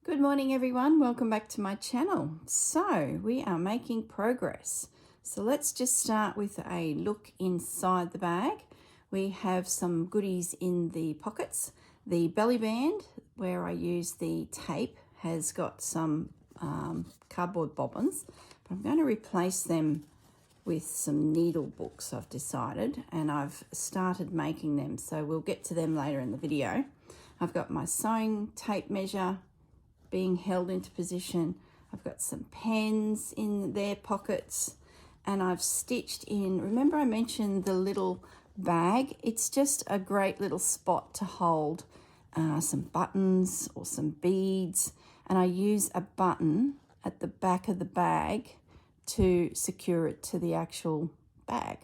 Good morning everyone, welcome back to my channel. So we are making progress. So let's just start with a look inside the bag. We have some goodies in the pockets. The belly band, where I use the tape, has got some cardboard bobbins, but I'm going to replace them with some needle books, I've decided, and I've started making them, so we'll get to them later in the video. I've got my sewing tape measure being held into position. I've got some pens in their pockets, and I've stitched in, remember I mentioned the little bag? It's just a great little spot to hold some buttons or some beads, and I use a button at the back of the bag to secure it to the actual bag.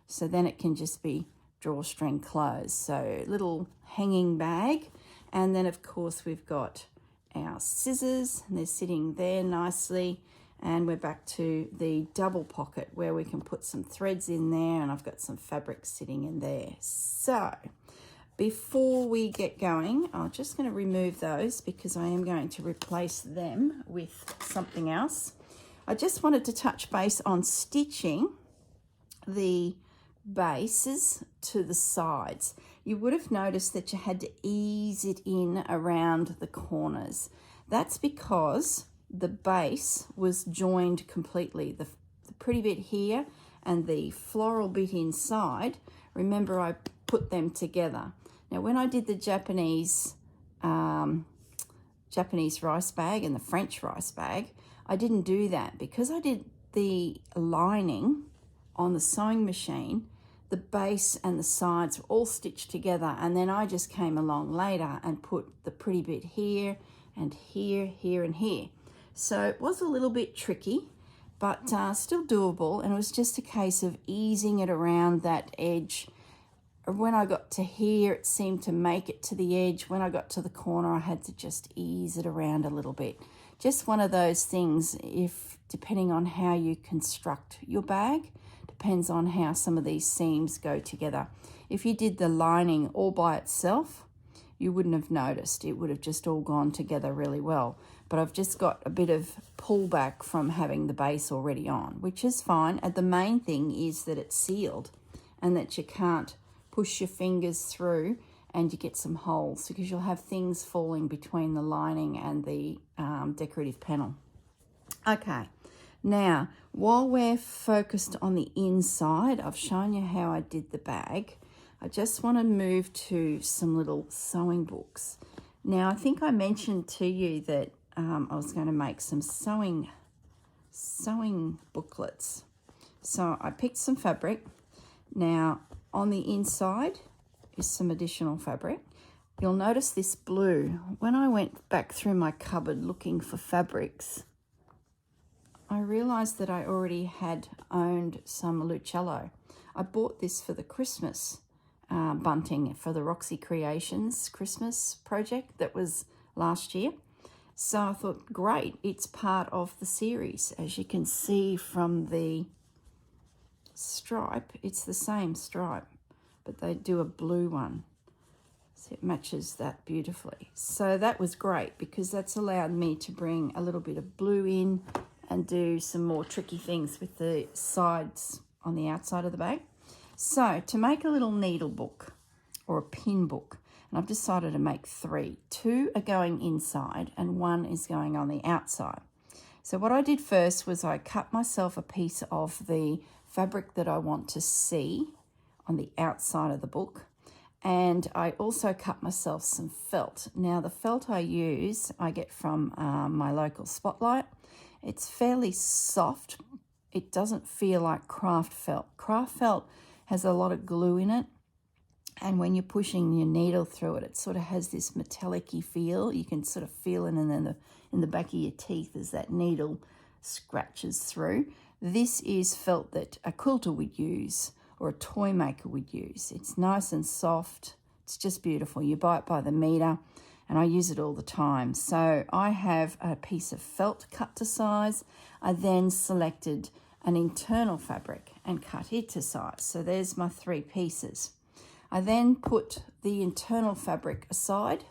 So then it can just be drawstring closed. So little hanging bag, and then of course we've got our scissors, and they're sitting there nicely, and we're back to the double pocket where we can put some threads in there, and I've got some fabric sitting in there. So before we get going, I'm just going to remove those because I am going to replace them with something else. I just wanted to touch base on stitching the bases to the sides. You would have noticed that you had to ease it in around the corners. That's because the base was joined completely. The pretty bit here and the floral bit inside, remember I put them together. Now when I did the Japanese rice bag and the French rice bag, I didn't do that because I did the lining on the sewing machine. The base and the sides were all stitched together, and then I just came along later and put the pretty bit here and here, here and here. So it was a little bit tricky, but still doable, and it was just a case of easing it around that edge. When I got to here, it seemed to make it to the edge. When I got to the corner, I had to just ease it around a little bit. Just one of those things, if depending on how you construct your bag, depends on how some of these seams go together. If you did the lining all by itself, you wouldn't have noticed. It would have just all gone together really well. But I've just got a bit of pullback from having the base already on, which is fine. And the main thing is that it's sealed and that you can't push your fingers through and you get some holes, because you'll have things falling between the lining and the decorative panel. Okay. Now, while we're focused on the inside, I've shown you how I did the bag. I just want to move to some little sewing books. Now, I think I mentioned to you that I was going to make some sewing booklets. So I picked some fabric. Now, on the inside is some additional fabric. You'll notice this blue. When I went back through my cupboard looking for fabrics, I realized that I already had owned some luccello. I bought this for the Christmas bunting for the Roxy Creations Christmas project that was last year. So I thought, great, it's part of the series. As you can see from the stripe, it's the same stripe, but they do a blue one. So it matches that beautifully. So that was great because that's allowed me to bring a little bit of blue in and do some more tricky things with the sides on the outside of the bag. So to make a little needle book or a pin book, and I've decided to make 3. 2 are going inside and 1 is going on the outside. So what I did first was I cut myself a piece of the fabric that I want to see on the outside of the book, and I also cut myself some felt. Now the felt I use, I get from my local Spotlight. It's fairly soft. It doesn't feel like craft felt. Craft felt has a lot of glue in it, and when you're pushing your needle through it, it sort of has this metallic-y feel. You can sort of feel it in the back of your teeth as that needle scratches through. This is felt that a quilter would use or a toy maker would use. It's nice and soft. It's just beautiful. You buy it by the meter, and I use it all the time. So I have a piece of felt cut to size. I then selected an internal fabric and cut it to size. So there's my 3 pieces. I then put the internal fabric aside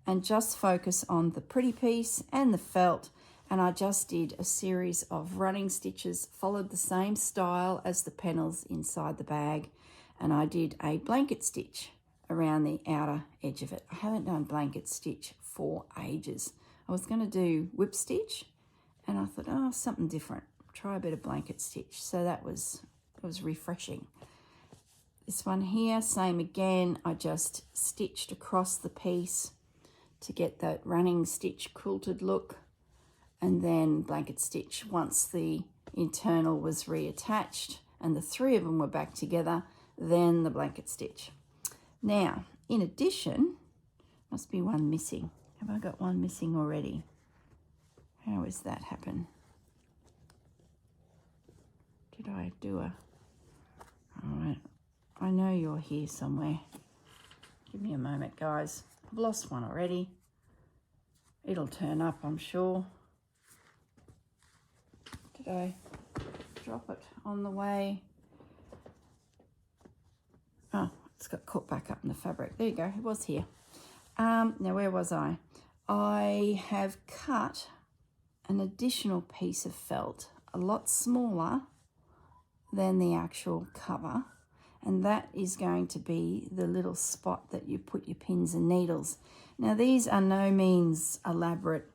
and just focus on the pretty piece and the felt. And I just did a series of running stitches, followed the same style as the panels inside the bag, and I did a blanket stitch around the outer edge of it. I haven't done blanket stitch for ages. I was going to do whip stitch, and I thought, oh, something different. Try a bit of blanket stitch. So it was refreshing. This one here, same again. I just stitched across the piece to get that running stitch quilted look, and then blanket stitch once the internal was reattached and the three of them were back together, then the blanket stitch. Now, in addition, must be one missing. Have I got one missing already? How has that happen? Did I do a... All right, I know you're here somewhere. Give me a moment, guys. I've lost one already. It'll turn up, I'm sure. Did I drop it on the way? Oh, it's got caught back up in the fabric. There you go, it was here. Now, where was I? I have cut an additional piece of felt, a lot smaller than the actual cover, and that is going to be the little spot that you put your pins and needles. Now, these are no means elaborate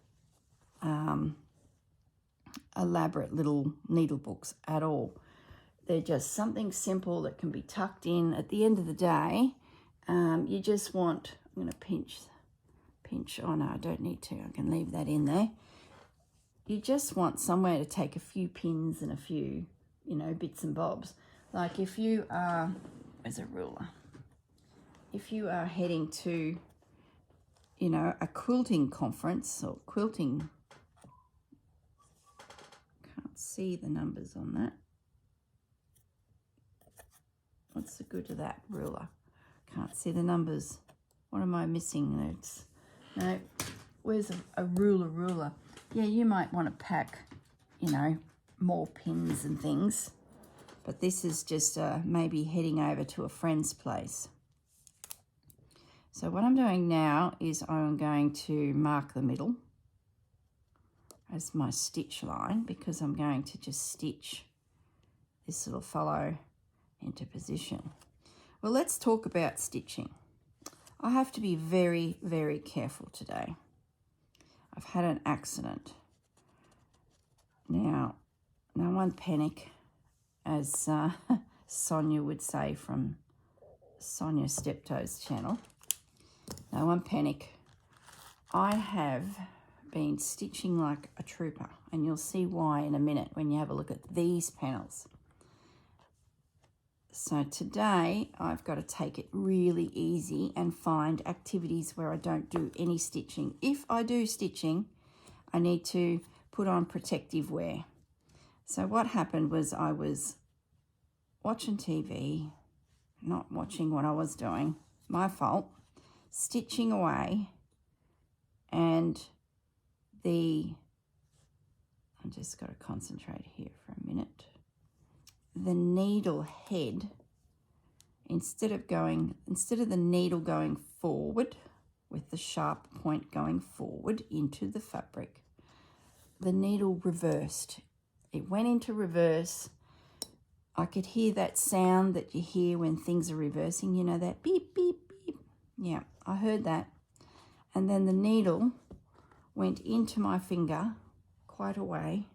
little needle books at all. They're just something simple that can be tucked in. At the end of the day, you just want, I'm going to pinch, oh no, I don't need to, I can leave that in there. You just want somewhere to take a few pins and a few, you know, bits and bobs. Like if you are, where's a ruler? If you are heading to, you know, a quilting conference or quilting, can't see the numbers on that. What's the good of that ruler? Can't see the numbers. What am I missing? No, where's a ruler? Yeah, you might want to pack, you know, more pins and things. But this is just maybe heading over to a friend's place. So what I'm doing now is I'm going to mark the middle as my stitch line, because I'm going to just stitch this little fellow into position. Well, let's talk about stitching. I have to be very, very careful today. I've had an accident. Now, no one panic, as Sonia would say from Sonia Steptoe's channel. No one panic. I have been stitching like a trooper, and you'll see why in a minute when you have a look at these panels. So today I've got to take it really easy and find activities where I don't do any stitching. If I do stitching, I need to put on protective wear. So what happened was I was watching TV, not watching what I was doing, my fault, stitching away, and I just got to concentrate here for a minute. The needle head, instead of the needle going forward with the sharp point going forward into the fabric, the needle reversed. It went into reverse. I could hear that sound that you hear when things are reversing, you know, that beep, beep, beep. Yeah, I heard that. And then the needle went into my finger quite a way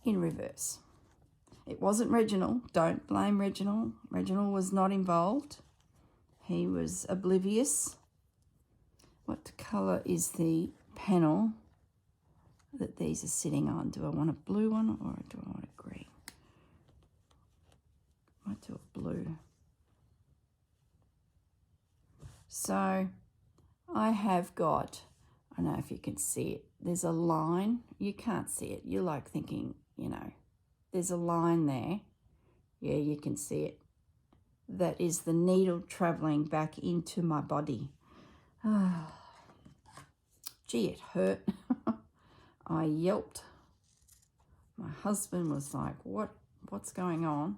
in reverse. It wasn't Reginald. Don't blame Reginald. Reginald was not involved. He was oblivious. What colour is the panel that these are sitting on? Do I want a blue one or do I want a green? I might do a blue. So I have got, I don't know if you can see it, there's a line. You can't see it. You're like thinking, you know, there's a line there. Yeah, you can see it. That is the needle traveling back into my body. Oh, gee, it hurt. I yelped. My husband was like, what's going on?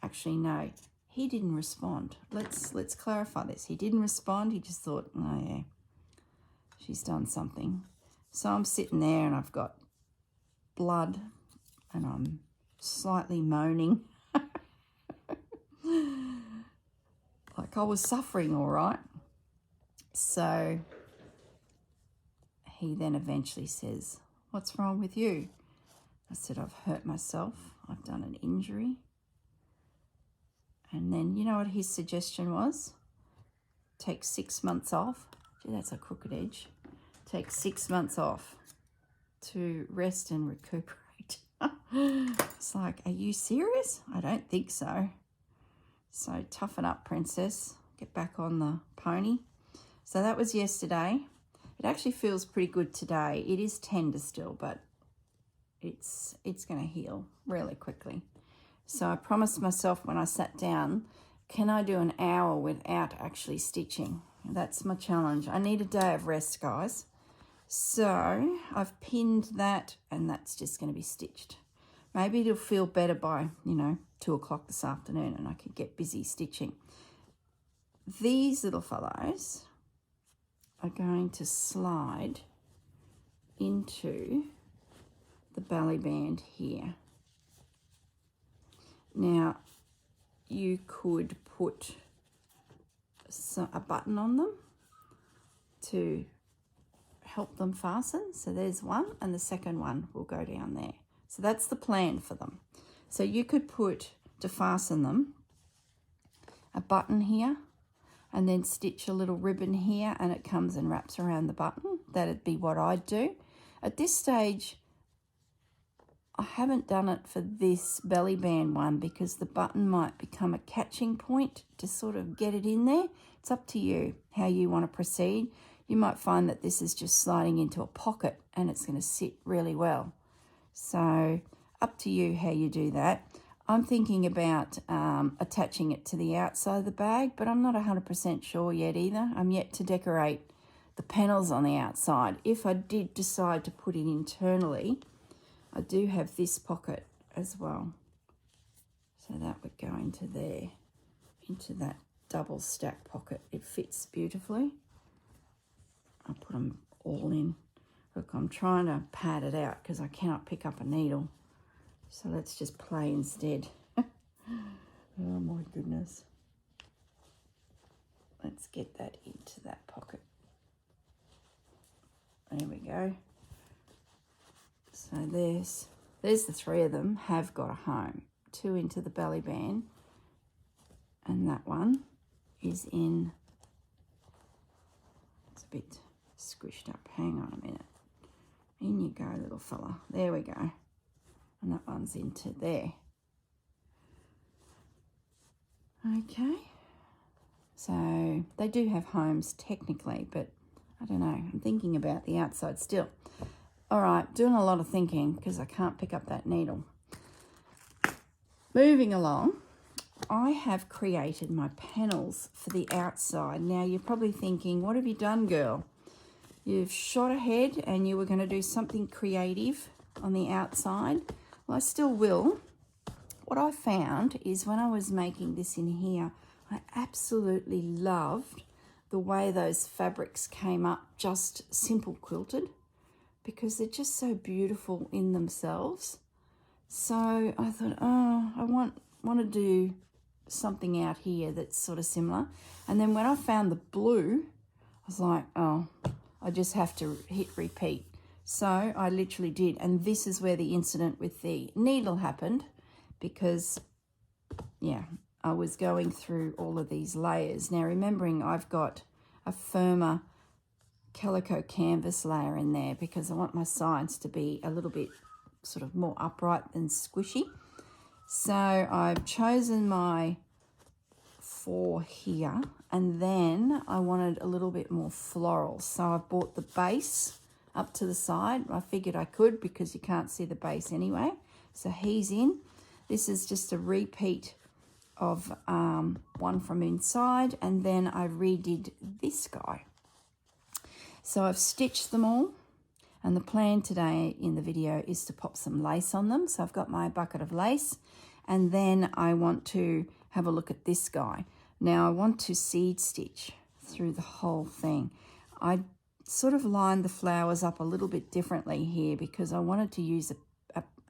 Actually, no, he didn't respond. Let's clarify this. He didn't respond. He just thought, oh yeah, she's done something. So I'm sitting there and I've got blood and I'm slightly moaning. Like I was suffering all right. So he then eventually says, what's wrong with you? I said, I've hurt myself. I've done an injury. And then you know what his suggestion was? Take 6 months off. Gee, that's a crooked edge. Take 6 months off to rest and recuperate. It's like, are you serious? I don't think so. So toughen up, princess. Get back on the pony. So that was yesterday. It actually feels pretty good today. It is tender still, but it's going to heal really quickly. So I promised myself when I sat down, can I do an hour without actually stitching? That's my challenge. I need a day of rest, guys. So I've pinned that and that's just going to be stitched. Maybe it'll feel better by, 2 o'clock this afternoon and I can get busy stitching. These little fellows are going to slide into the belly band here. Now, you could put a button on them to help them fasten. So there's one and the second one will go down there. So that's the plan for them. So you could put, to fasten them, a button here and then stitch a little ribbon here and it comes and wraps around the button. That'd be what I'd do. At this stage, I haven't done it for this belly band one because the button might become a catching point to sort of get it in there. It's up to you how you want to proceed. You might find that this is just sliding into a pocket and it's going to sit really well. So up to you how you do that. I'm thinking about attaching it to the outside of the bag, but I'm not 100% sure yet either. I'm yet to decorate the panels on the outside. If I did decide to put it internally, I do have this pocket as well. So that would go into there, into that double stack pocket. It fits beautifully. I'll put them all in. Look, I'm trying to pad it out because I cannot pick up a needle. So let's just play instead. Oh my goodness. Let's get that into that pocket. There we go. So there's the 3 of them have got a home. 2 into the belly band. And that one is in, it's a bit squished up. Hang on a minute. In you go, little fella. There we go. And that one's into there. Okay. So they do have homes technically, but I don't know. I'm thinking about the outside still. All right, doing a lot of thinking because I can't pick up that needle. Moving along, I have created my panels for the outside. Now, you're probably thinking, what have you done, girl? You've shot ahead and you were going to do something creative on the outside. Well, I still will. What I found is when I was making this in here, I absolutely loved the way those fabrics came up just simple quilted because they're just so beautiful in themselves. So I thought, oh, I want to do something out here that's sort of similar. And then when I found the blue, I was like, oh, I just have to hit repeat. So I literally did. And this is where the incident with the needle happened because, yeah, I was going through all of these layers. Now, remembering I've got a firmer calico canvas layer in there because I want my sides to be a little bit sort of more upright than squishy. So I've chosen my 4 here, and then I wanted a little bit more floral. So I bought the base up to the side. I figured I could because you can't see the base anyway. So he's in. This is just a repeat of one from inside, and then I redid this guy. So I've stitched them all, and the plan today in the video is to pop some lace on them. So I've got my bucket of lace, and then I want to have a look at this guy. Now I want to seed stitch through the whole thing. I sort of lined the flowers up a little bit differently here because I wanted to use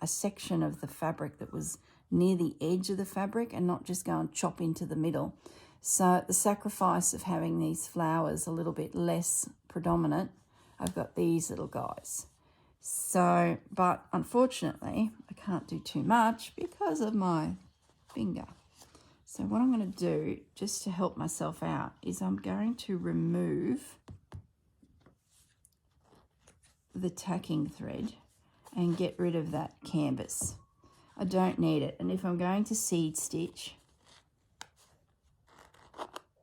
a section of the fabric that was near the edge of the fabric and not just go and chop into the middle. So at the sacrifice of having these flowers a little bit less predominant, I've got these little guys. So, but unfortunately, I can't do too much because of my finger. So what I'm going to do, just to help myself out, is I'm going to remove the tacking thread and get rid of that canvas. I don't need it. And if I'm going to seed stitch,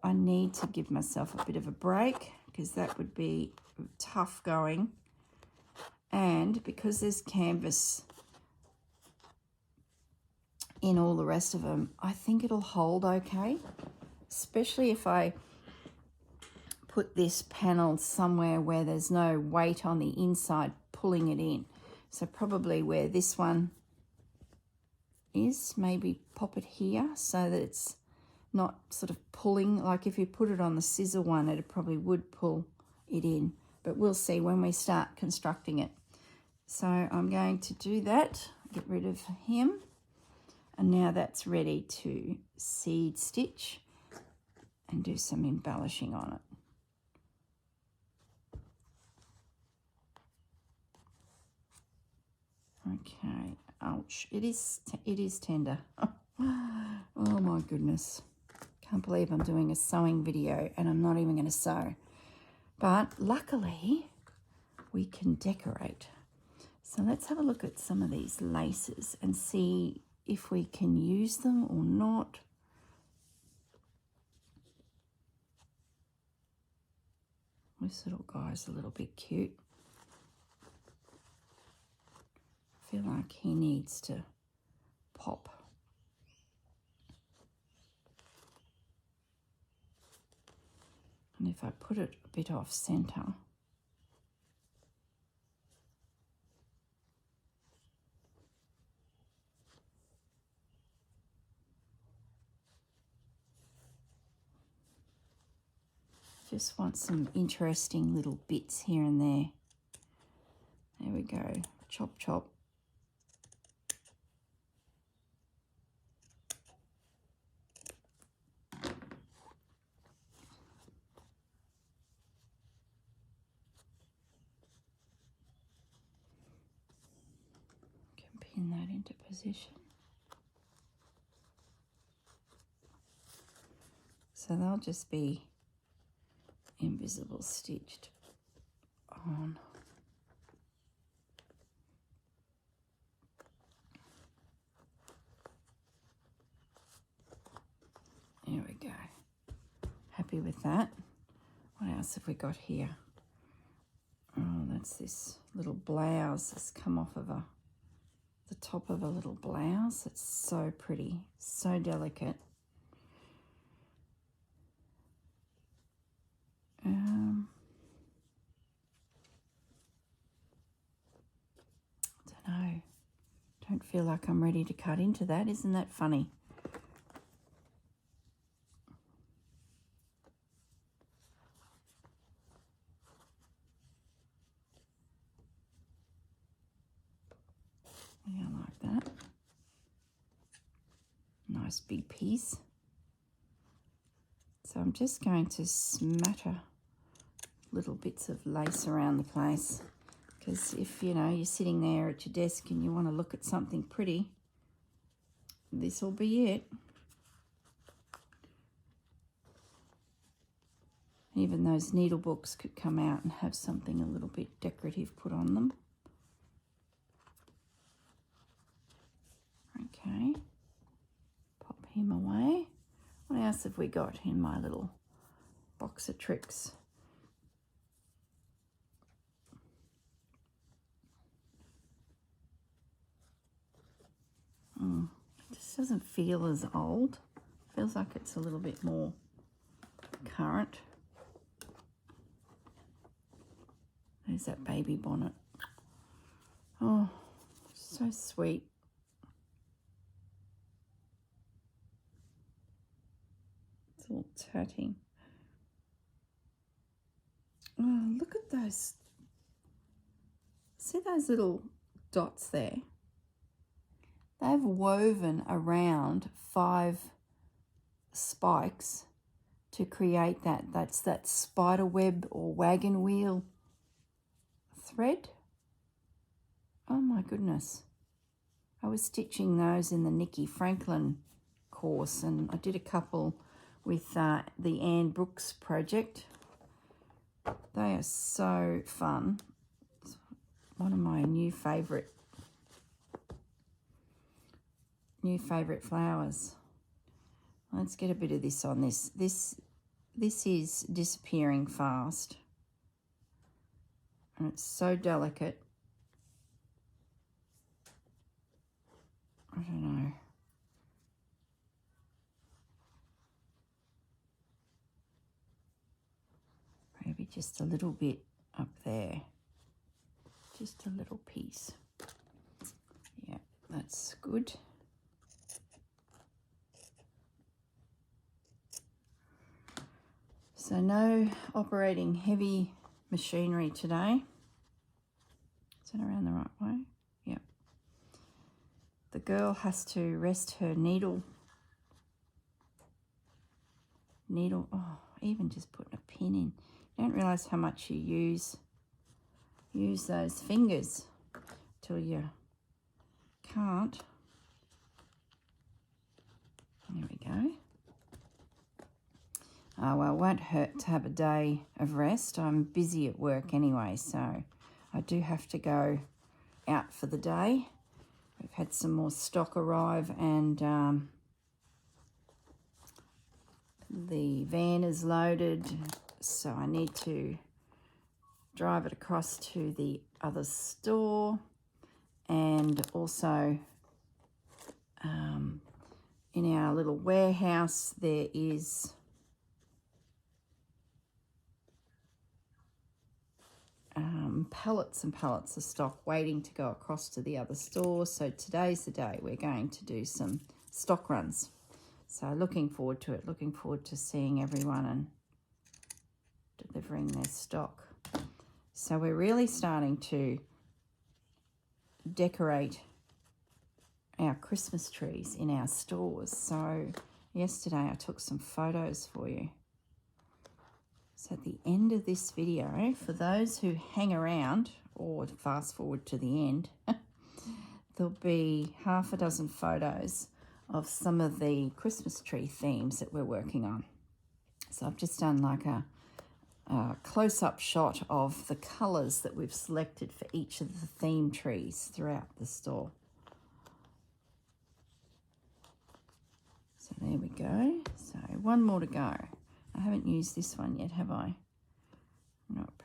I need to give myself a bit of a break because that would be tough going. And because there's canvas in all the rest of them, I think it'll hold okay, especially if I put this panel somewhere where there's no weight on the inside pulling it in. So probably where this one is, maybe pop it here so that it's not sort of pulling. Like if you put it on the scissor one, it probably would pull it in, but we'll see when we start constructing it. So I'm going to do that, get rid of him, and now that's ready to seed stitch and do some embellishing on it. Okay, ouch, it is tender. Oh my goodness. Can't believe I'm doing a sewing video and I'm not even going to sew. But luckily, we can decorate. So let's have a look at some of these laces and see if we can use them or not. This little guy's a little bit cute. I feel like he needs to pop. And if I put it a bit off center, just want some interesting little bits here and there. There we go. Chop, chop. Can pin that into position. So they'll just be invisible stitched on. There we go. Happy with that. What else have we got here? Oh, that's this little blouse that's come off of the top of a little blouse. It's so pretty, so delicate. Don't know. Don't feel like I'm ready to cut into that. Isn't that funny? Yeah, I like that. Nice big piece. So I'm just going to smatter little bits of lace around the place, because if you know you're sitting there at your desk and you want to look at something pretty, this will be it. Even those needle books could come out and have something a little bit decorative put on them. Okay, pop him away. What else have we got in my little box of tricks? It just doesn't feel as old. Feels like it's a little bit more current. There's that baby bonnet. Oh, so sweet. it's hurting. Oh, look at those. See those little dots there? They've woven around 5 spikes to create that. That's that spider web or wagon wheel thread. Oh my goodness. I was stitching those in the Nikki Franklin course, and I did a couple with the Anne Brooks project. They are so fun. It's one of my new favourite flowers. Let's get a bit of this on this. This is disappearing fast, and it's so delicate. I don't know. Maybe just a little bit up there. Just a little piece. Yeah, that's good. So no operating heavy machinery today. Is that around the right way? Yep. The girl has to rest her needle. Oh, even just putting a pin in. You don't realise how much you use those fingers till you can't. There we go. Oh, well, it won't hurt to have a day of rest. I'm busy at work anyway, so I do have to go out for the day. We've had some more stock arrive, and the van is loaded, so I need to drive it across to the other store, and also in our little warehouse there is pallets and pallets of stock waiting to go across to the other store. So today's the day we're going to do some stock runs. So looking forward to it, looking forward to seeing everyone and delivering their stock. So we're really starting to decorate our Christmas trees in our stores. So yesterday I took some photos for you. So at the end of this video, for those who hang around or fast forward to the end, there'll be half a dozen photos of some of the Christmas tree themes that we're working on. So I've just done like a close-up shot of the colours that we've selected for each of the theme trees throughout the store. So there we go. So one more to go. I haven't used this one yet, have I? Nope.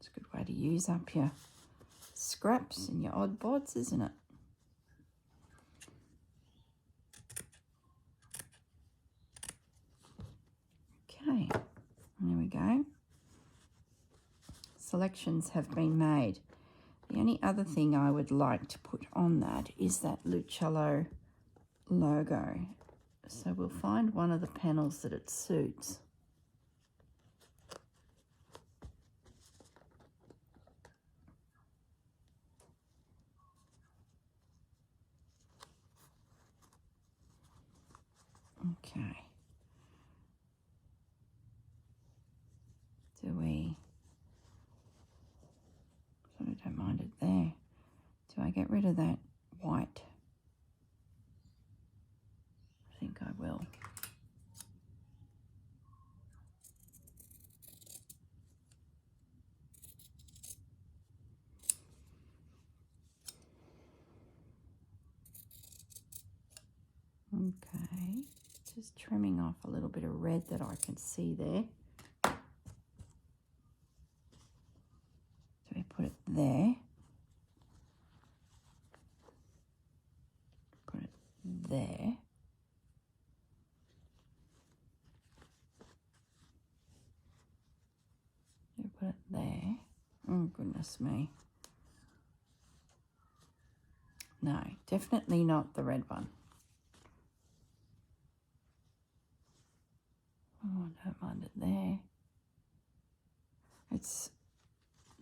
It's a good way to use up your scraps and your odd bods, isn't it? Okay, there we go. Selections have been made. The only other thing I would like to put on that is that Luccello logo. So we'll find one of the panels that it suits. Okay. So I don't mind it there. Do I get rid of that white? I think I will. Okay, just trimming off a little bit of red that I can see there. So we put it there. Put it there. put it there. Oh, goodness me. No, definitely not the red one. Oh, I don't mind it there. It's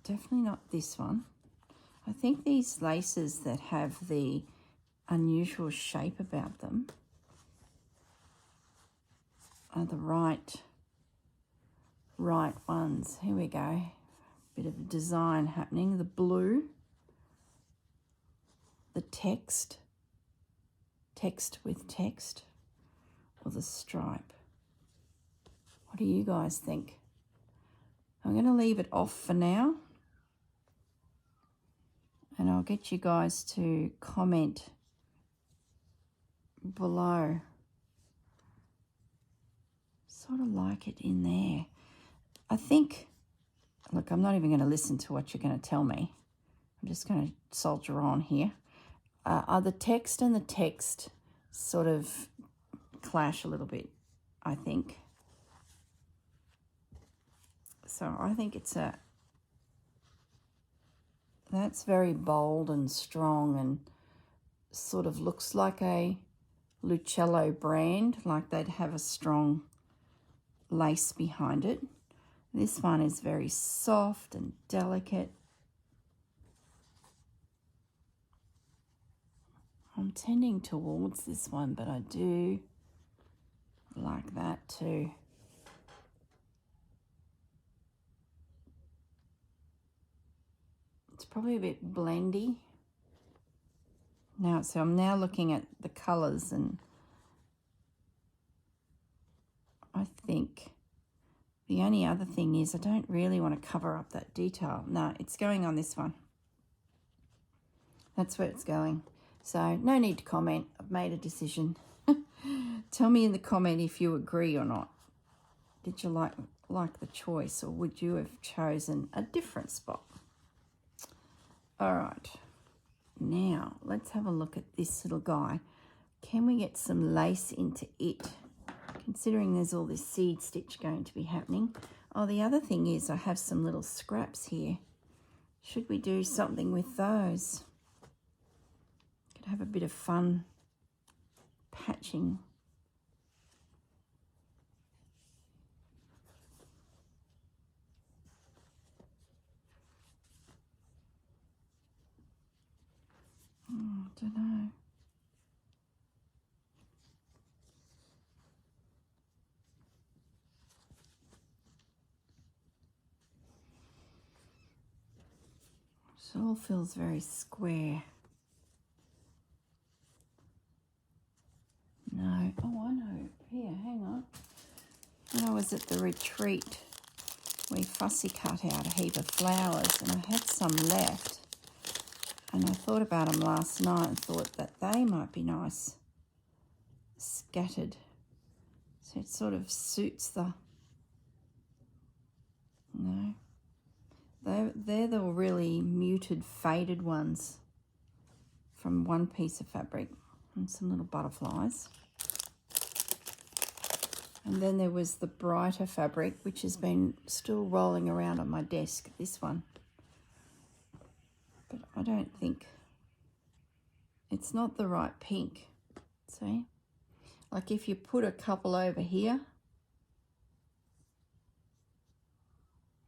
definitely not this one. I think these laces that have the unusual shape about them are the right ones. Here we go. Bit of design happening. The blue, the text with text, or the stripe. What do you guys think? I'm going to leave it off for now, and I'll get you guys to comment below. Sort of like it in there. I think, look, I'm not even going to listen to what you're going to tell me. I'm just going to soldier on here. Are the text and the text sort of clash a little bit, I think. So I think that's very bold and strong and sort of looks like a Luccello brand, like they'd have a strong lace behind it. This one is very soft and delicate. I'm tending towards this one, but I do like that too. It's probably a bit blendy. Now, so I'm now looking at the colours, and I think the only other thing is I don't really want to cover up that detail. No, it's going on this one. That's where it's going. So no need to comment. I've made a decision. Tell me in the comment if you agree or not. Did you like the choice, or would you have chosen a different spot? All right. Now let's have a look at this little guy. Can we get some lace into it? Considering there's all this seed stitch going to be happening. Oh, the other thing is I have some little scraps here. Should we do something with those? Could have a bit of fun patching. I don't know. It all feels very square. No. Oh, I know. Here, hang on. When I was at the retreat, we fussy cut out a heap of flowers, and I had some left. And I thought about them last night and thought that they might be nice scattered. So it sort of suits the... No. They're the really muted, faded ones from one piece of fabric, and some little butterflies. And then there was the brighter fabric, which has been still rolling around on my desk, this one. But I don't think... It's not the right pink, see? Like if you put a couple over here,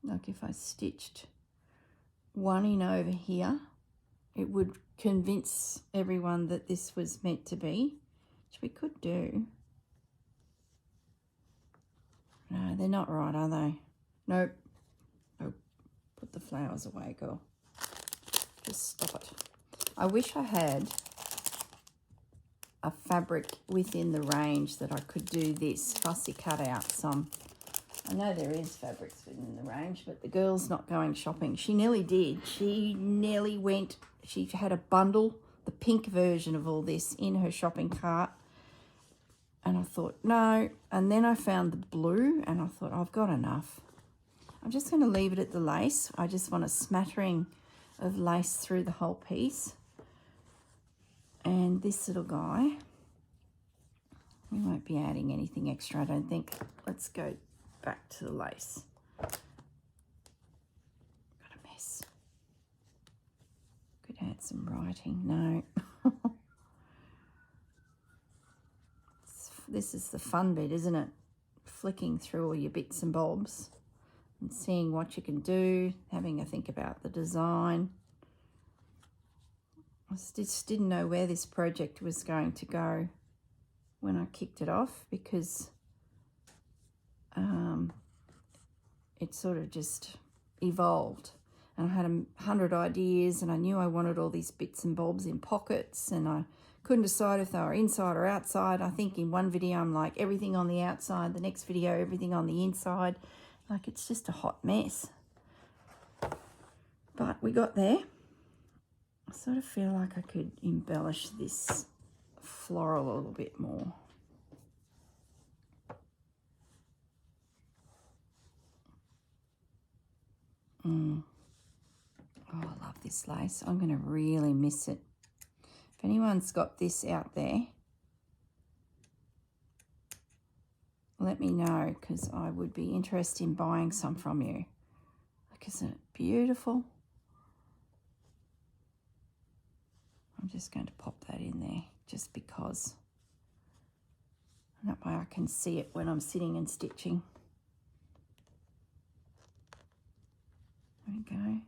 like if I stitched one in over here, it would convince everyone that this was meant to be, which we could do. No, they're not right, are they? Nope. Nope. Put the flowers away, girl. Just stop it. I wish I had a fabric within the range that I could do this, fussy cut out some. I know there is fabrics within the range, but the girl's not going shopping. She nearly did. She nearly went. She had a bundle, the pink version of all this, in her shopping cart. And I thought, no. And then I found the blue, and I thought, I've got enough. I'm just going to leave it at the lace. I just want a smattering of lace through the whole piece. And this little guy, we won't be adding anything extra, I don't think. Let's go back to the lace. add some writing. No. This is the fun bit, isn't it? Flicking through all your bits and bobs and seeing what you can do, having a think about the design. I just didn't know where this project was going to go when I kicked it off, because it sort of just evolved. And I had 100 ideas, and I knew I wanted all these bits and bobs in pockets, and I couldn't decide if they were inside or outside. I think in one video I'm like everything on the outside, the next video everything on the inside. Like, it's just a hot mess. But we got there. I sort of feel like I could embellish this floral a little bit more. Oh, I love this lace. I'm going to really miss it. If anyone's got this out there, let me know, because I would be interested in buying some from you. Like, isn't it beautiful? I'm just going to pop that in there just because. And that way I can see it when I'm sitting and stitching. There we go.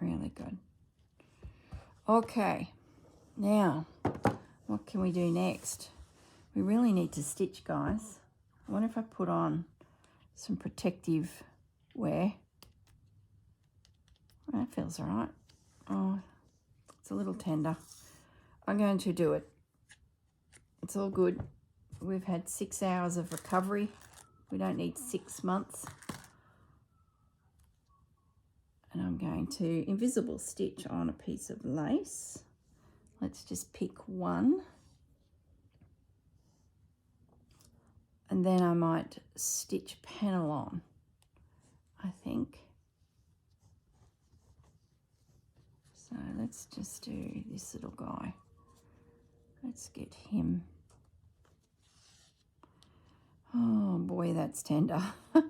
Really good. Okay, now what can we do next? We really need to stitch, guys. I wonder if I put on some protective wear. That feels all right. Oh, it's a little tender. I'm going to do it. It's all good. We've had 6 hours of recovery. We don't need 6 months. And I'm going to invisible stitch on a piece of lace. Let's just pick one. And then I might stitch panel on, I think. So let's just do this little guy. Let's get him. Oh boy, that's tender. How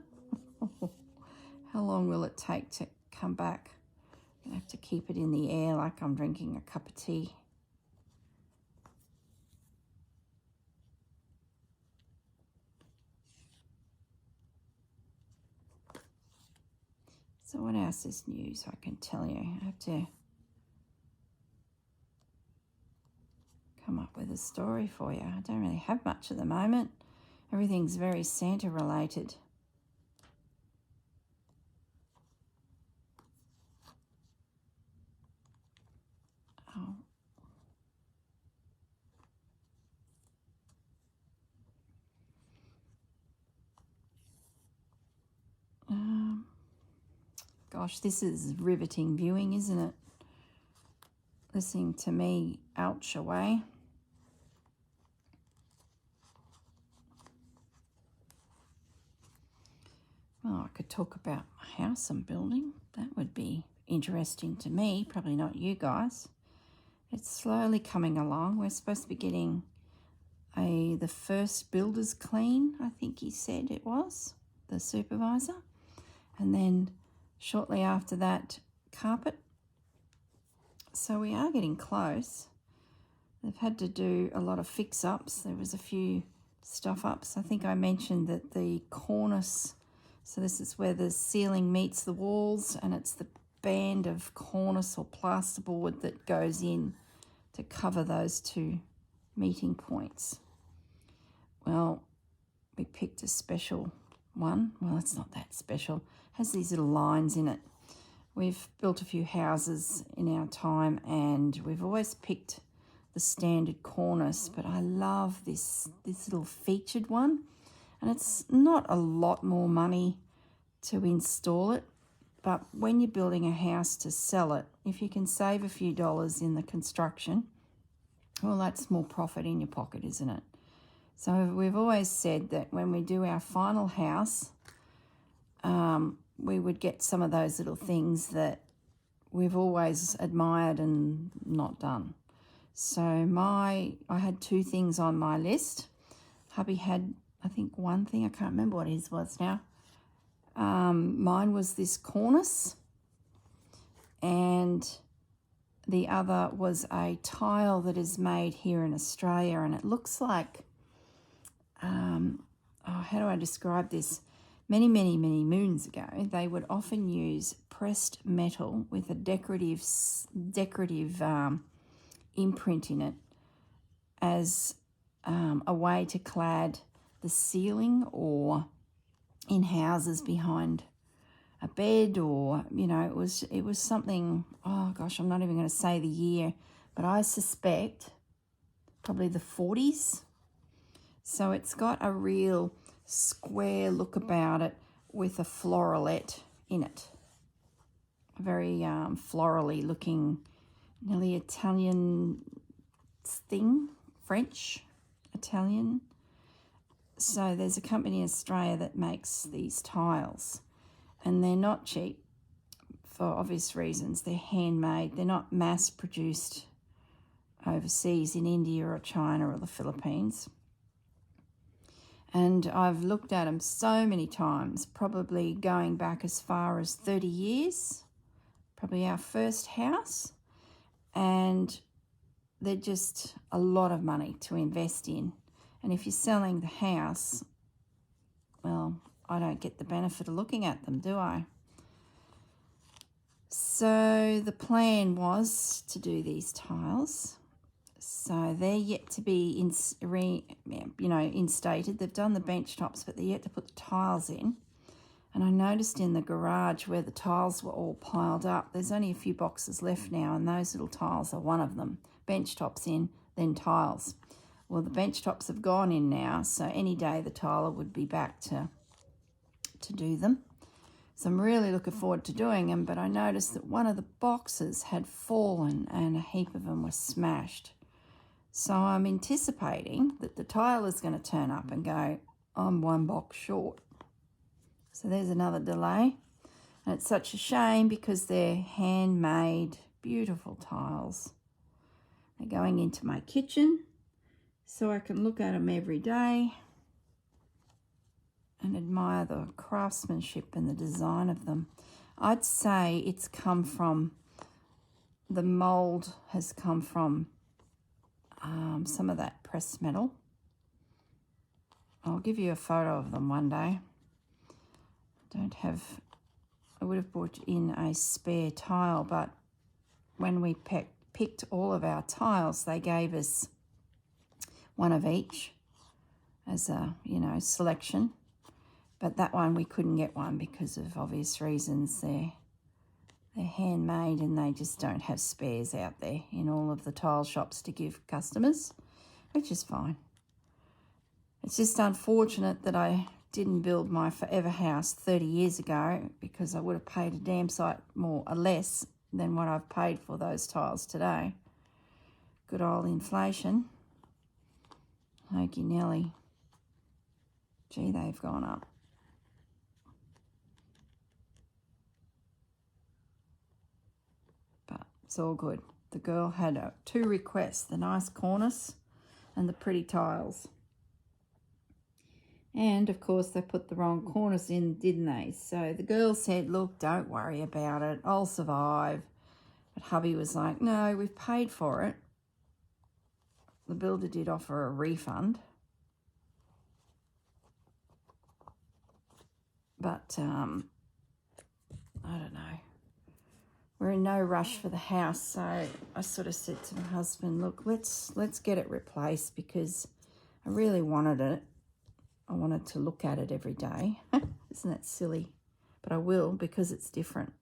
long will it take to come back? I'm gonna have to keep it in the air like I'm drinking a cup of tea. So what else is new so I can tell you? I have to come up with a story for you. I don't really have much at the moment. Everything's very Santa related. Oh. Gosh, this is riveting viewing, isn't it? Listening to me ouch away. Well, I could talk about my house I'm building. That would be interesting to me, probably not you guys. It's slowly coming along. We're supposed to be getting the first builder's clean, I think he said it was, the supervisor. And then shortly after that, carpet. So we are getting close. They've had to do a lot of fix-ups. There was a few stuff-ups. I think I mentioned that the cornice, so this is where the ceiling meets the walls, and it's the band of cornice or plasterboard that goes in to cover those two meeting points. Well, we picked a special one. Well, it's not that special. It has these little lines in it. We've built a few houses in our time, and we've always picked the standard cornice, but I love this little featured one. And it's not a lot more money to install it, but when you're building a house to sell it, if you can save a few dollars in the construction, well, that's more profit in your pocket, isn't it? So we've always said that when we do our final house, we would get some of those little things that we've always admired and not done. So I had 2 things on my list. Hubby I think one thing, I can't remember what his was now. Mine was this cornice, and the other was a tile that is made here in Australia, and it looks like, how do I describe this? Many, many, many moons ago, they would often use pressed metal with a decorative imprint in it as a way to clad the ceiling or in houses behind a bed, or, you know, it was something, oh gosh, I'm not even going to say the year, but I suspect probably the 40s. So it's got a real square look about it with a floralette in it. A very florally looking, nearly Italian thing, French, Italian. So there's a company in Australia that makes these tiles, and they're not cheap for obvious reasons. They're handmade. They're not mass produced overseas in India or China or the Philippines. And I've looked at them so many times, probably going back as far as 30 years, probably our first house. And they're just a lot of money to invest in. And if you're selling the house, well, I don't get the benefit of looking at them, do I? So the plan was to do these tiles. So they're yet to be instated. They've done the bench tops, but they're yet to put the tiles in. And I noticed in the garage where the tiles were all piled up, there's only a few boxes left now, and those little tiles are one of them. Bench tops in, then tiles. Well, the bench tops have gone in now, so any day the tiler would be back to do them. So I'm really looking forward to doing them, but I noticed that one of the boxes had fallen and a heap of them were smashed. So I'm anticipating that the tiler's going to turn up and go, I'm one box short. So there's another delay. And it's such a shame because they're handmade, beautiful tiles. They're going into my kitchen so I can look at them every day and admire the craftsmanship and the design of them. I'd say it's come from, the mould has come from some of that pressed metal. I'll give you a photo of them one day. I would have brought in a spare tile, but when we picked all of our tiles, they gave us one of each as a, selection. But that one we couldn't get one because of obvious reasons. They're handmade and they just don't have spares out there in all of the tile shops to give customers, which is fine. It's just unfortunate that I didn't build my forever house 30 years ago, because I would have paid a damn sight more or less than what I've paid for those tiles today. Good old inflation. Hokey Nelly. Gee, they've gone up. But it's all good. The girl had two requests, the nice cornice and the pretty tiles. And, of course, they put the wrong cornice in, didn't they? So the girl said, look, don't worry about it. I'll survive. But hubby was like, no, we've paid for it. The builder did offer a refund. But, I don't know. We're in no rush for the house. So I sort of said to my husband, look, let's get it replaced, because I really wanted it. I wanted to look at it every day. Isn't that silly? But I will, because it's different.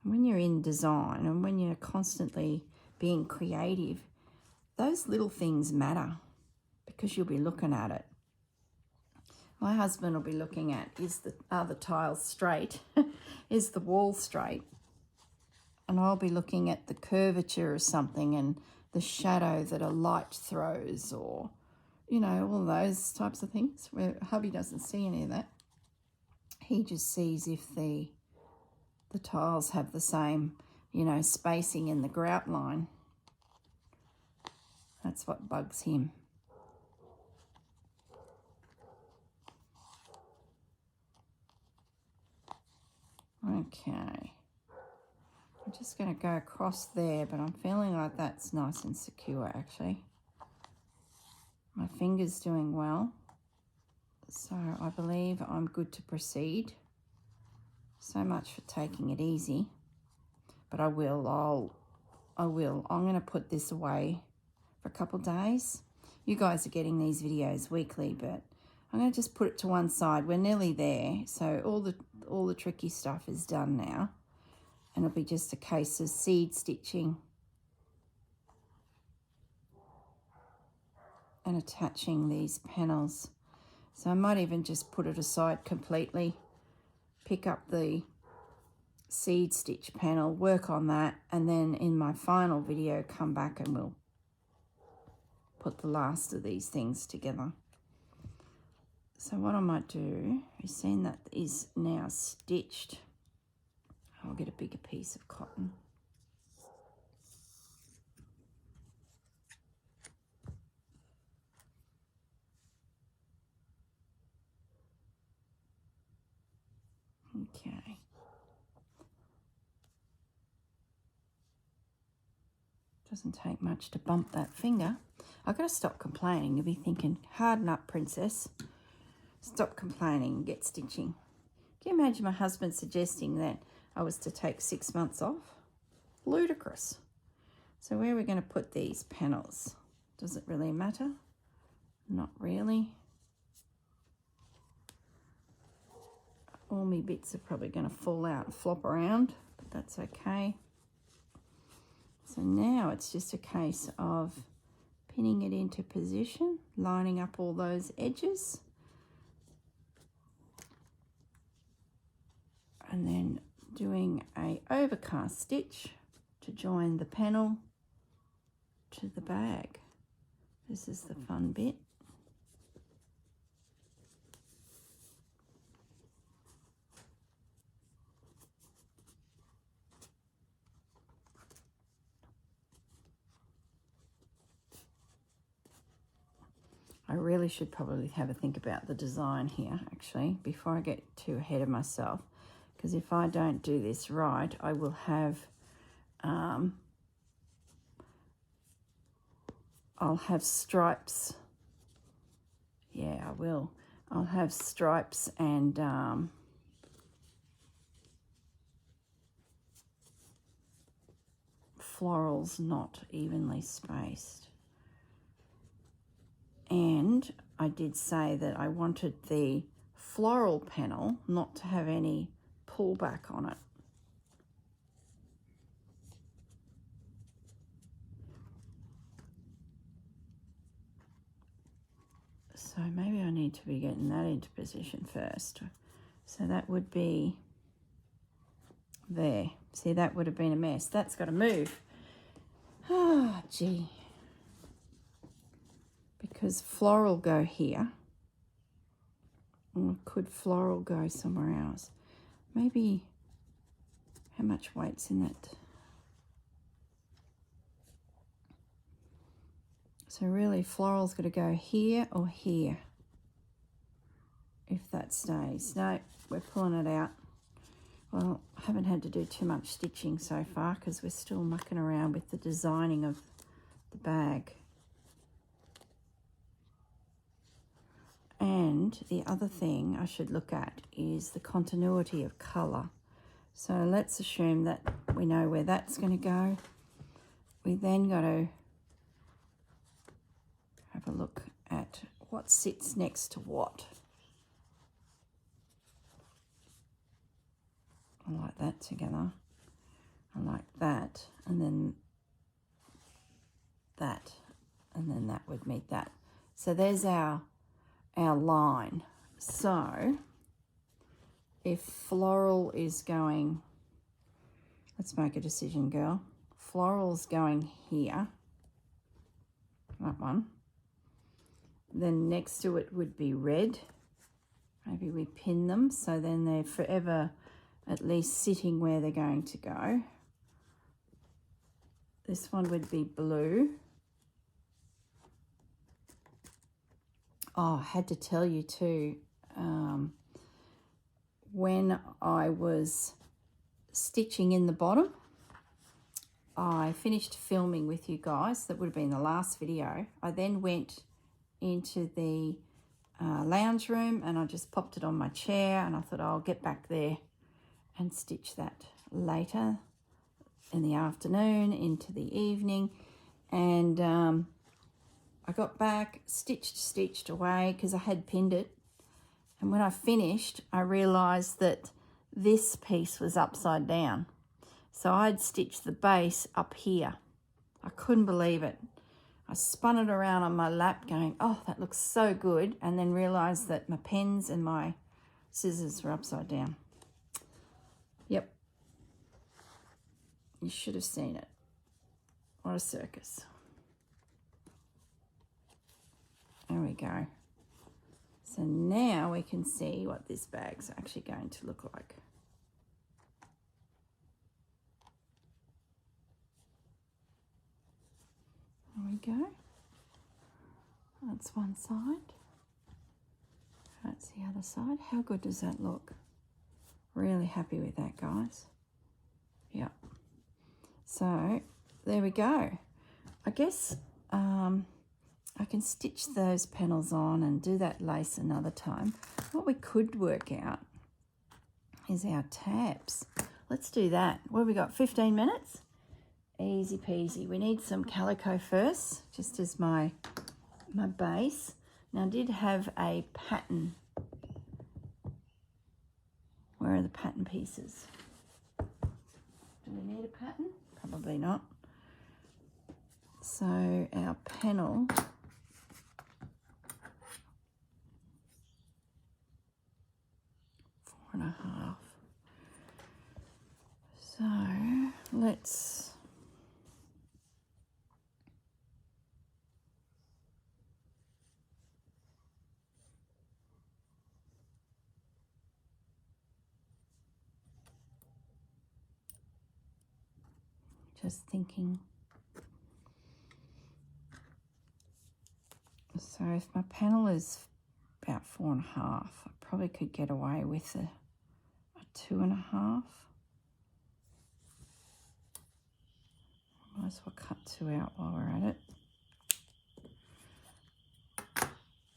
And when you're in design and when you're constantly being creative, those little things matter, because you'll be looking at it. My husband will be looking at, are the tiles straight? Is the wall straight? And I'll be looking at the curvature of something and the shadow that a light throws, or all those types of things, where hubby doesn't see any of that. He just sees if the tiles have the same, spacing in the grout line. That's what bugs him. Okay. I'm just going to go across there, but I'm feeling like that's nice and secure actually. My finger's doing well, so I believe I'm good to proceed. So much for taking it easy, but I'm going to put this away for a couple of days. You guys are getting these videos weekly, but I'm going to just put it to one side. We're nearly there, so all the tricky stuff is done now, and it'll be just a case of seed stitching and attaching these panels. So I might even just put it aside completely, pick up the seed stitch panel, work on that, and then in my final video come back and we'll put the last of these things together. So what I might do is, seeing that is now stitched, I'll get a bigger piece of cotton. Okay. Doesn't take much to bump that finger. I've got to stop complaining. You'll be thinking, harden up, princess. Stop complaining and get stitching. Can you imagine my husband suggesting that I was to take 6 months off? Ludicrous. So where are we going to put these panels? Does it really matter? Not really. All my bits are probably going to fall out and flop around, but that's okay. So now it's just a case of pinning it into position, lining up all those edges, and then doing a overcast stitch to join the panel to the bag. This is the fun bit. I really should probably have a think about the design here, actually, before I get too ahead of myself. Because if I don't do this right, I will have, I'll have stripes. Yeah, I will. I'll have stripes and florals not evenly spaced. And I did say that I wanted the floral panel not to have any pullback on it. So maybe I need to be getting that into position first. So that would be there. See, that would have been a mess. That's got to move. Ah, gee. Because floral go here. Or could floral go somewhere else? Maybe, how much weight's in that? So really, floral's got to go here or here, if that stays. No, we're pulling it out. Well, I haven't had to do too much stitching so far because we're still mucking around with the designing of the bag. And the other thing I should look at is the continuity of colour. So let's assume that we know where that's going to go. We then got to have a look at what sits next to what. I like that together. I like that, and then that, and then that would meet that. So there's our line. So if floral is going, let's make a decision, girl. Floral's going here, that one. Then next to it would be red. Maybe we pin them so then they're forever at least sitting where they're going to go. This one would be blue. Oh, I had to tell you too, when I was stitching in the bottom. I finished filming with you guys. That would have been the last video. I then went into the lounge room and I just popped it on my chair, and I thought I'll get back there and stitch that later in the afternoon into the evening. And I got back, stitched away because I had pinned it. And when I finished, I realised that this piece was upside down. So I'd stitched the base up here. I couldn't believe it. I spun it around on my lap going, oh, that looks so good. And then realised that my pens and my scissors were upside down. Yep. You should have seen it. What a circus. There we go. So now we can see what this bag's actually going to look like. There we go. That's one side. That's the other side. How good does that look? Really happy with that, guys. Yep. So there we go. I guess I can stitch those panels on and do that lace another time. What we could work out is our tabs. Let's do that. What have we got? 15 minutes? Easy peasy. We need some calico first, just as my base. Now I did have a pattern. Where are the pattern pieces? Do we need a pattern? Probably not. So our panel, four and a half. So let's just thinking. So if my panel is about 4.5, I probably could get away with a 2.5. Might as well cut 2 out while we're at it.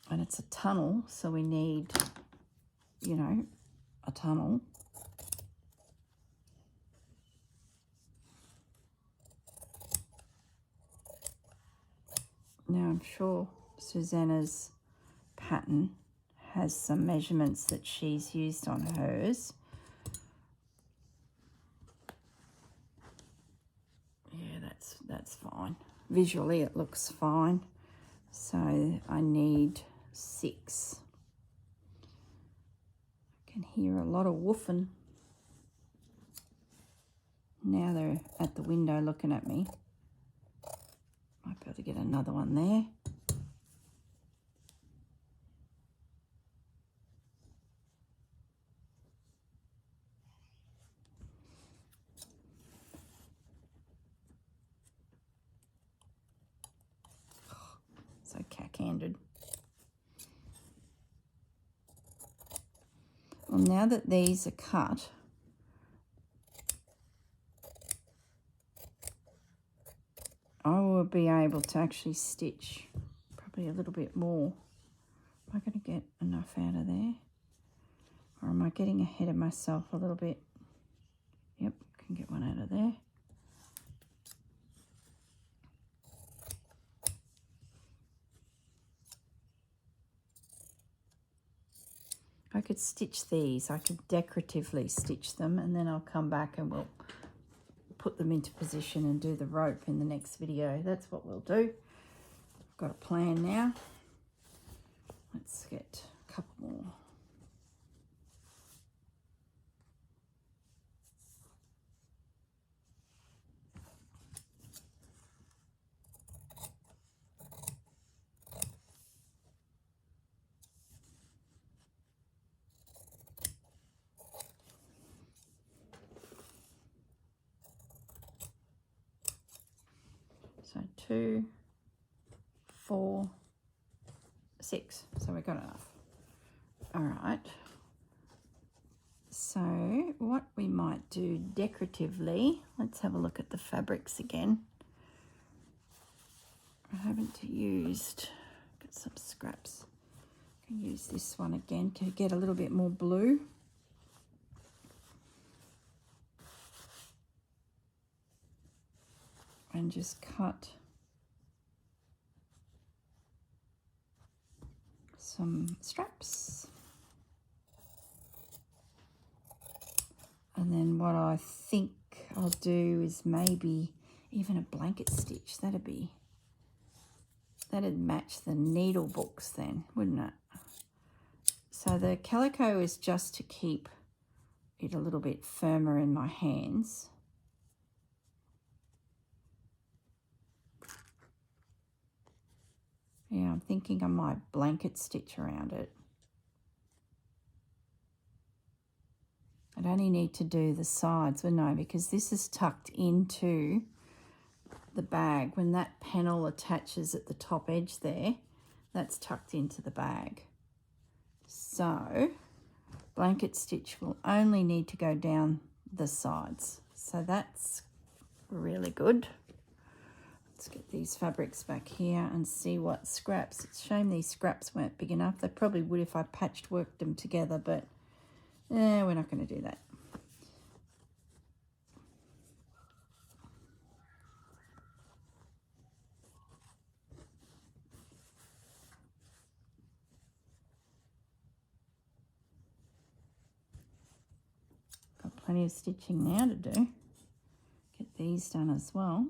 And it's a tunnel, so we need, you know, a tunnel. Now I'm sure Susanna's pattern has some measurements that she's used on hers. Yeah, that's fine. Visually it looks fine. So I need 6. I can hear a lot of woofing. Now they're at the window looking at me. Might be able to get another one there. So cack-handed. Well, now that these are cut, I will be able to actually stitch probably a little bit more. Am I going to get enough out of there? Or am I getting ahead of myself a little bit? Yep, can get one out of there. I could stitch these. I could decoratively stitch them, and then I'll come back and we'll put them into position and do the rope in the next video. That's what we'll do. I've got a plan now. Let's get a couple more. So 2, 4, 6. So we've got enough. All right. So what we might do decoratively, let's have a look at the fabrics again. I haven't used, got some scraps. I can use this one again to get a little bit more blue. And just cut some straps. And then what I think I'll do is maybe even a blanket stitch. That'd match the needle books then, wouldn't it? So the calico is just to keep it a little bit firmer in my hands. Yeah, I'm thinking I might blanket stitch around it. I'd only need to do the sides, wouldn't I? Because this is tucked into the bag. When that panel attaches at the top edge there, that's tucked into the bag. So blanket stitch will only need to go down the sides. So that's really good. Let's get these fabrics back here and see what scraps. It's a shame these scraps weren't big enough. They probably would if I patchworked them together, but we're not going to do that. Got plenty of stitching now to do. Get these done as well.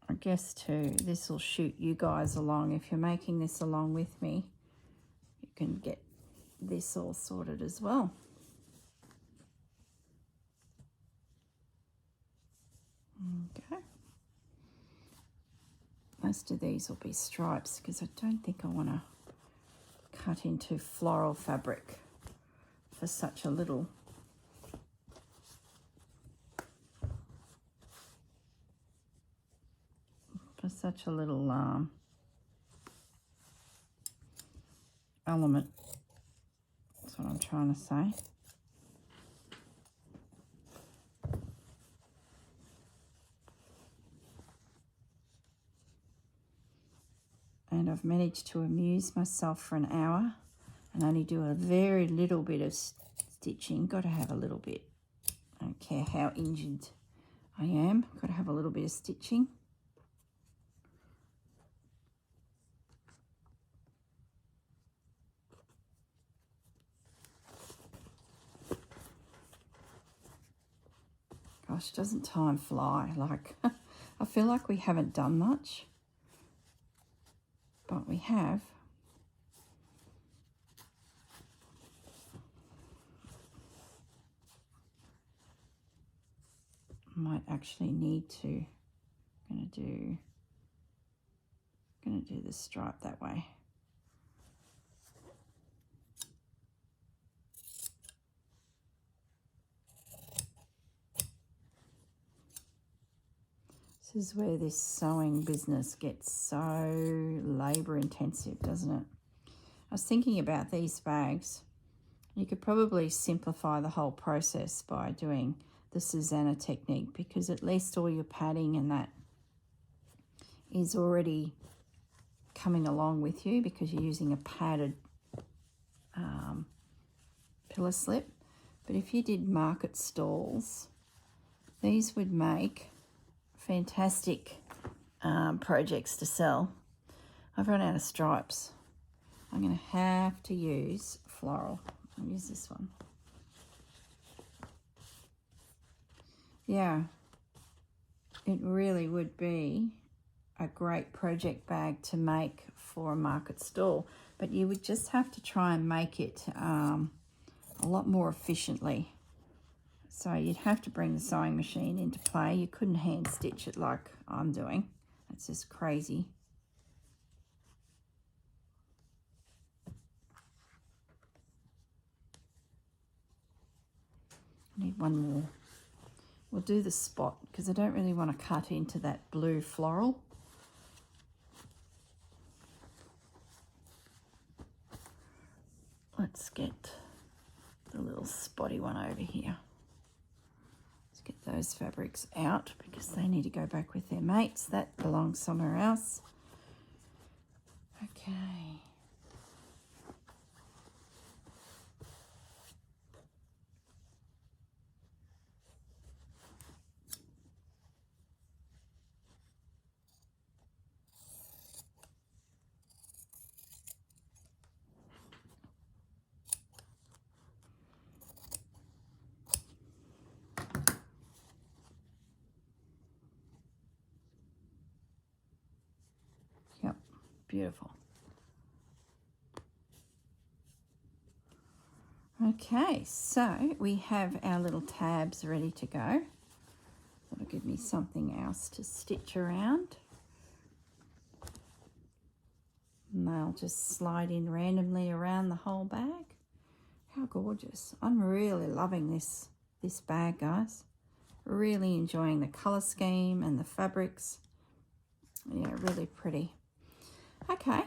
I guess too, this will shoot you guys along. If you're making this along with me, you can get this all sorted as well. Okay. Most of these will be stripes because I don't think I want to cut into floral fabric for such a little. Element. That's what I'm trying to say. And I've managed to amuse myself for an hour and only do a very little bit of stitching. Got to have a little bit. I don't care how injured I am. Got to have a little bit of stitching. Gosh, doesn't time fly? Like, I feel like we haven't done much, but we have. Might actually need to. Gonna do the stripe that way. This is where this sewing business gets so labor intensive, doesn't it? I was thinking about these bags. You could probably simplify the whole process by doing the Susanna technique, because at least all your padding and that is already coming along with you because you're using a padded pillar slip. But if you did market stalls, these would make fantastic projects to sell. I've run out of stripes. I'm going to have to use floral. I'll use this one. Yeah, it really would be a great project bag to make for a market stall, but you would just have to try and make it a lot more efficiently. So you'd have to bring the sewing machine into play. You couldn't hand stitch it like I'm doing. That's just crazy. I need one more. We'll do the spot because I don't really want to cut into that blue floral. get the little spotty one over here. Let's get those fabrics out because they need to go back with their mates. That belongs somewhere else. Okay. Yep, beautiful. Okay, so we have our little tabs ready to go. That'll give me something else to stitch around. And they'll just slide in randomly around the whole bag. How gorgeous. I'm really loving this bag, guys. Really enjoying the colour scheme and the fabrics. Yeah, really pretty. Okay,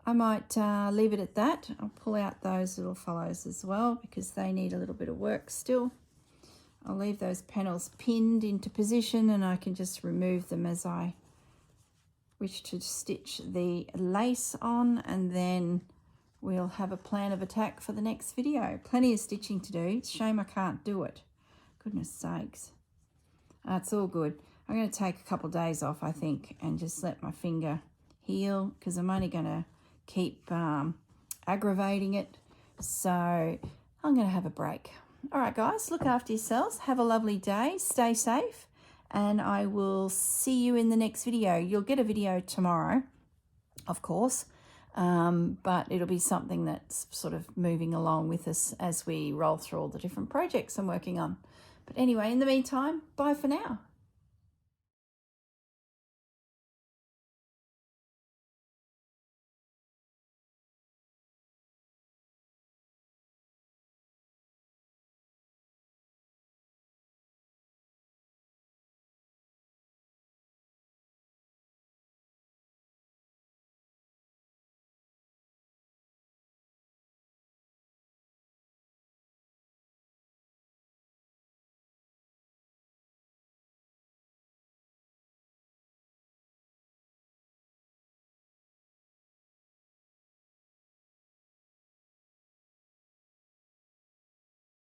I might leave it at that. I'll pull out those little fellows as well because they need a little bit of work still. I'll leave those panels pinned into position and I can just remove them as I wish to stitch the lace on, and then we'll have a plan of attack for the next video. Plenty of stitching to do. It's a shame I can't do it. Goodness sakes. It's all good. I'm going to take a couple of days off, I think, and just let my finger heal because I'm only going to keep aggravating it. So I'm going to have a break. All right, guys, look after yourselves. Have a lovely day. Stay safe. And I will see you in the next video. You'll get a video tomorrow, of course, but it'll be something that's sort of moving along with us as we roll through all the different projects I'm working on. But anyway, in the meantime, bye for now.